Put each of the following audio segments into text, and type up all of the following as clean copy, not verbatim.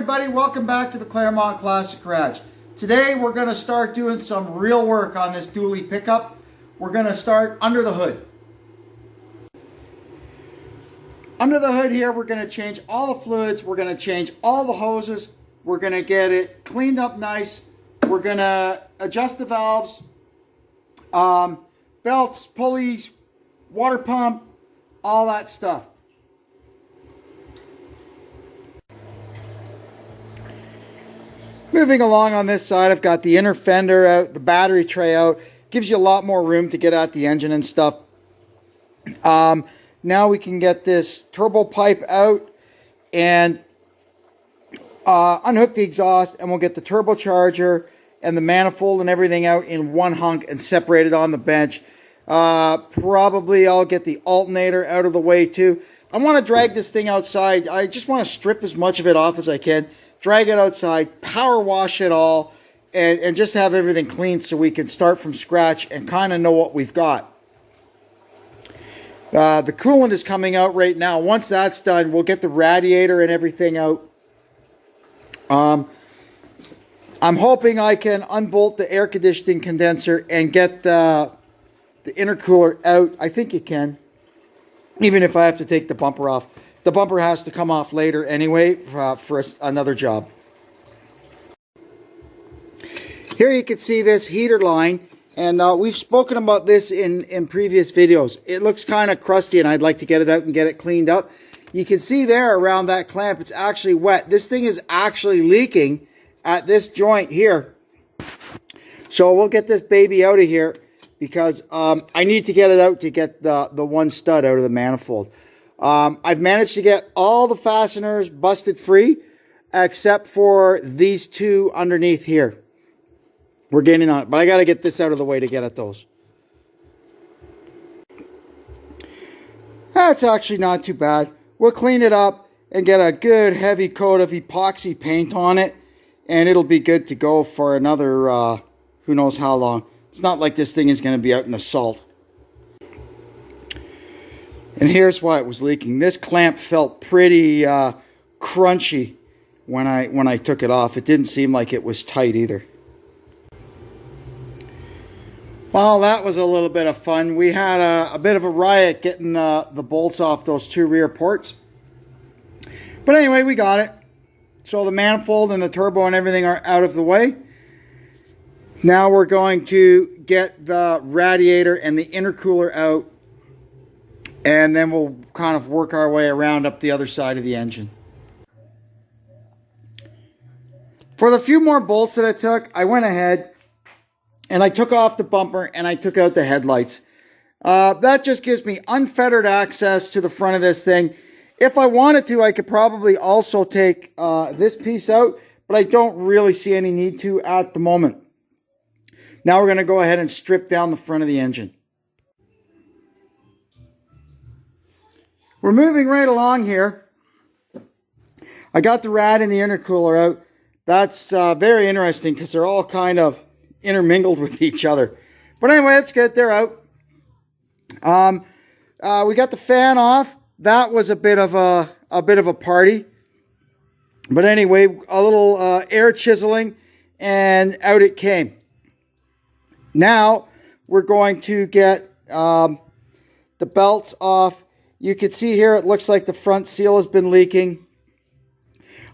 everybody, welcome back to the Claremont Classic Garage. Today we're going to start doing some real work on this dually pickup. We're going to start under the hood. Under the hood here, we're going to change all the fluids, we're going to change all the hoses, we're going to get it cleaned up nice, we're going to adjust the valves, belts, pulleys, water pump, all that stuff. Moving along on this side, I've got the inner fender out, the battery tray out. Gives you a lot more room to get at the engine and stuff. Now we can get this turbo pipe out and unhook the exhaust, and we'll get the turbocharger and the manifold and everything out in one hunk and separate it on the bench. Probably I'll get the alternator out of the way too. I want to drag this thing outside. I just want to strip as much of it off as I can. Drag it outside, power wash it all, and just have everything clean so we can start from scratch and kind of know what we've got. The coolant is coming out right now. Once that's done, we'll get the radiator and everything out. I'm hoping I can unbolt the air conditioning condenser and get the intercooler out. I think it can, even if I have to take the bumper off. The bumper has to come off later anyway for another job. Here you can see this heater line, and we've spoken about this in previous videos. It looks kind of crusty, and I'd like to get it out and get it cleaned up. You can see there around that clamp, it's actually wet. This thing is actually leaking at this joint here. So we'll get this baby out of here because I need to get it out to get the one stud out of the manifold. I've managed to get all the fasteners busted free except for these two underneath here. We're getting on it, but I got to get this out of the way to get at those. That's actually not too bad. We'll clean it up and get a good heavy coat of epoxy paint on it, and it'll be good to go for another who knows how long. It's not like this thing is going to be out in the salt. And here's why it was leaking. This clamp felt pretty crunchy when I took it off. It didn't seem like it was tight either. Well, that was a little bit of fun. We had a bit of a riot getting the bolts off those two rear ports. But anyway, we got it. So the manifold and the turbo and everything are out of the way. Now we're going to get the radiator and the intercooler out, and then we'll kind of work our way around up the other side of the engine. For the few more bolts that I took, I went ahead and I took off the bumper and I took out the headlights. That just gives me unfettered access to the front of this thing. If I wanted to, I could probably also take this piece out, but I don't really see any need to at the moment. Now we're going to go ahead and strip down the front of the engine. We're moving right along here. I got the rad and the intercooler out. That's very interesting because they're all kind of intermingled with each other. But anyway, that's good. They're out. We got the fan off. That was a bit of a party. But anyway, a little air chiseling, and out it came. Now we're going to get the belts off. You can see here it looks like the front seal has been leaking.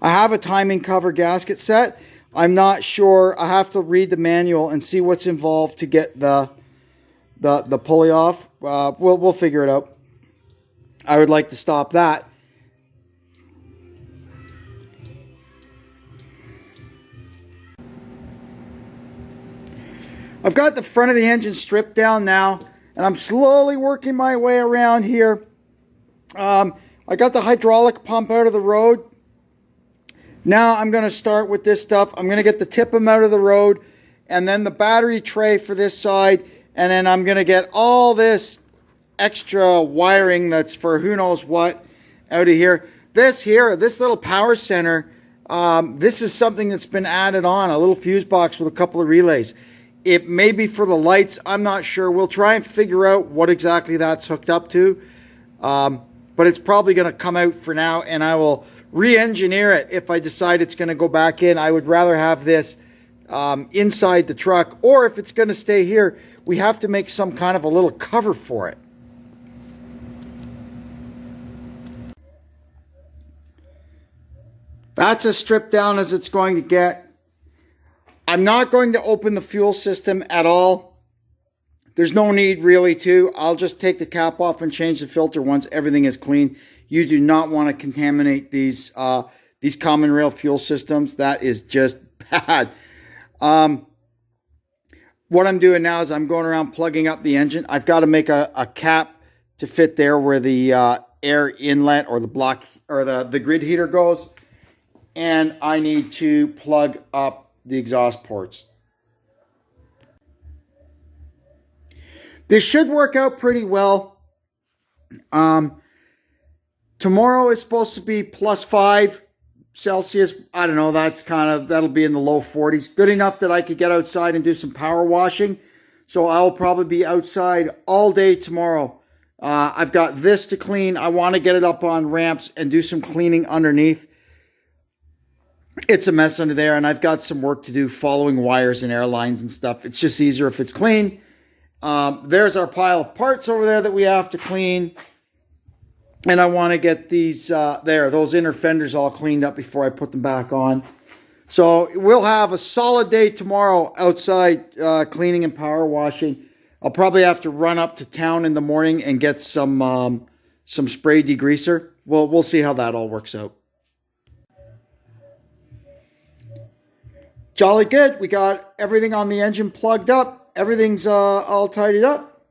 I have a timing cover gasket set. I'm not sure. I have to read the manual and see what's involved to get the pulley off. We'll figure it out. I would like to stop that. I've got the front of the engine stripped down now, and I'm slowly working my way around here. I got the hydraulic pump out of the road. Now I'm going to start with this stuff. I'm going to get the TIPM out of the road, and then the battery tray for this side, and then I'm going to get all this extra wiring that's for who knows what out of here. This little power center, this is something that's been added on, a little fuse box with a couple of relays. It may be for the lights. I'm not sure. We'll try and figure out what exactly that's hooked up to. But it's probably going to come out for now, and I will re-engineer it if I decide it's going to go back in. I would rather have this inside the truck, or if it's going to stay here, we have to make some kind of a little cover for it. That's as stripped down as it's going to get. I'm not going to open the fuel system at all. There's no need really to. I'll just take the cap off and change the filter once everything is clean. You do not want to contaminate these common rail fuel systems. That is just bad. What I'm doing now is I'm going around plugging up the engine. I've got to make a cap to fit there where the air inlet or the block or the grid heater goes. And I need to plug up the exhaust ports. This should work out pretty well. Tomorrow is supposed to be +5 Celsius. I don't know, that'll be in the low 40s. Good enough that I could get outside and do some power washing. So I'll probably be outside all day tomorrow. I've got this to clean. I want to get it up on ramps and do some cleaning underneath. It's a mess under there, and I've got some work to do following wires and air lines and stuff. It's just easier if it's clean. There's our pile of parts over there that we have to clean. And I want to get these, those inner fenders all cleaned up before I put them back on. So we'll have a solid day tomorrow outside cleaning and power washing. I'll probably have to run up to town in the morning and get some spray degreaser. We'll see how that all works out. Jolly good. We got everything on the engine plugged up. Everything's all tidied up.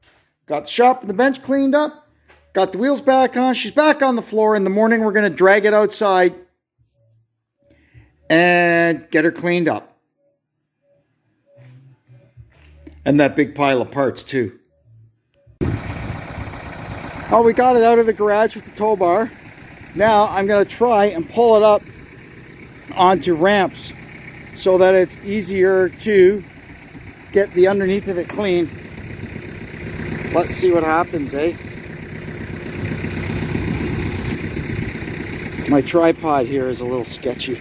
Got the shop and the bench cleaned up. Got the wheels back on. She's back on the floor. In the morning, we're going to drag it outside and get her cleaned up. And that big pile of parts, too. Oh, we got it out of the garage with the tow bar. Now, I'm going to try and pull it up onto ramps so that it's easier to get the underneath of it clean. Let's see what happens, eh? My tripod here is a little sketchy.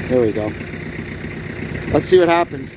There we go. Let's see what happens.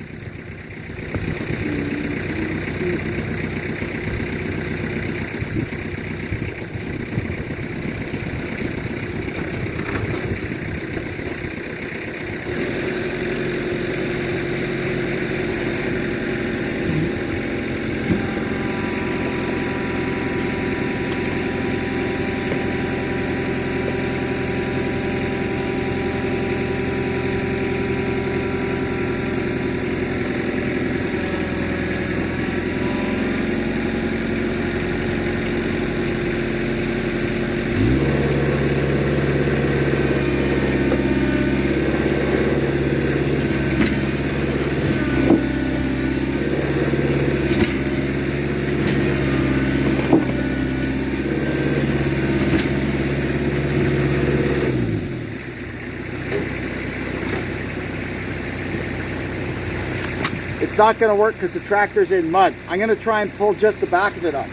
It's not going to work because the tractor's in mud. I'm going to try and pull just the back of it up.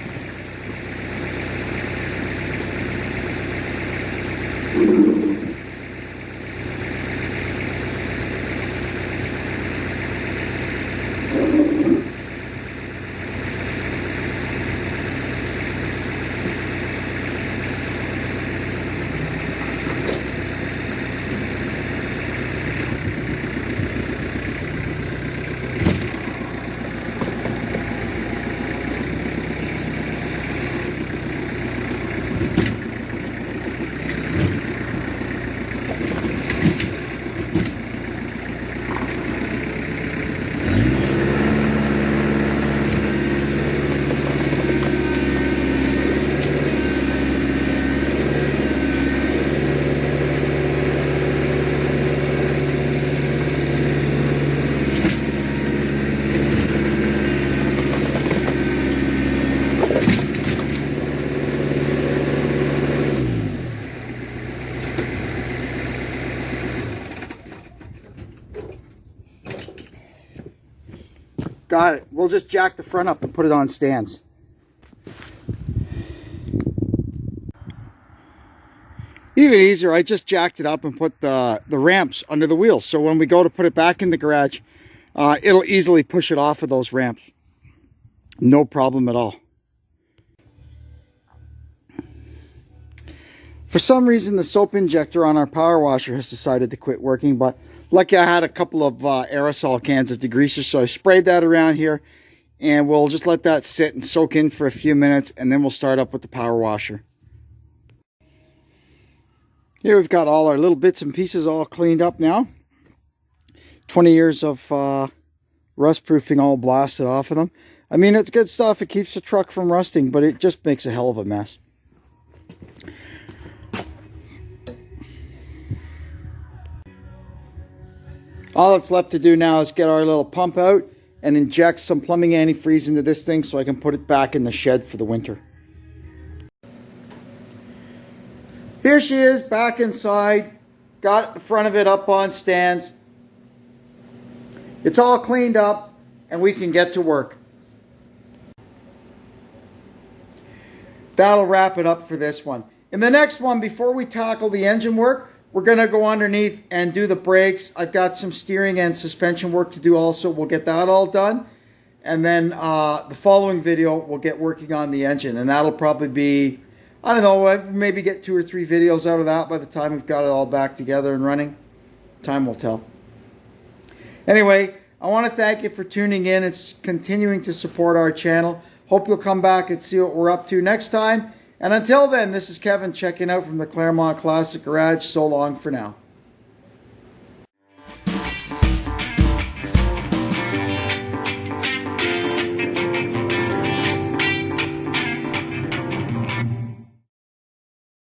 Got it. We'll just jack the front up and put it on stands. even easier, I just jacked it up and put the ramps under the wheels. So when we go to put it back in the garage, it'll easily push it off of those ramps. No problem at all. For some reason, the soap injector on our power washer has decided to quit working, but lucky I had a couple of aerosol cans of degreaser, so I sprayed that around here, and we'll just let that sit and soak in for a few minutes, and then we'll start up with the power washer. Here we've got all our little bits and pieces all cleaned up now. 20 years of rust proofing all blasted off of them. I mean, it's good stuff. It keeps the truck from rusting, but it just makes a hell of a mess. All that's left to do now is get our little pump out and inject some plumbing antifreeze into this thing so I can put it back in the shed for the winter. Here she is back inside. Got the front of it up on stands. It's all cleaned up and we can get to work. That'll wrap it up for this one. In the next one, before we tackle the engine work, we're going to go underneath and do the brakes. I've got some steering and suspension work to do also. We'll get that all done. And then the following video, we'll get working on the engine. And that'll probably be, I don't know, maybe get 2 or 3 videos out of that by the time we've got it all back together and running. Time will tell. Anyway, I want to thank you for tuning in and continuing to support our channel. Hope you'll come back and see what we're up to next time. And until then, this is Kevin checking out from the Claremont Classic Garage. So long for now.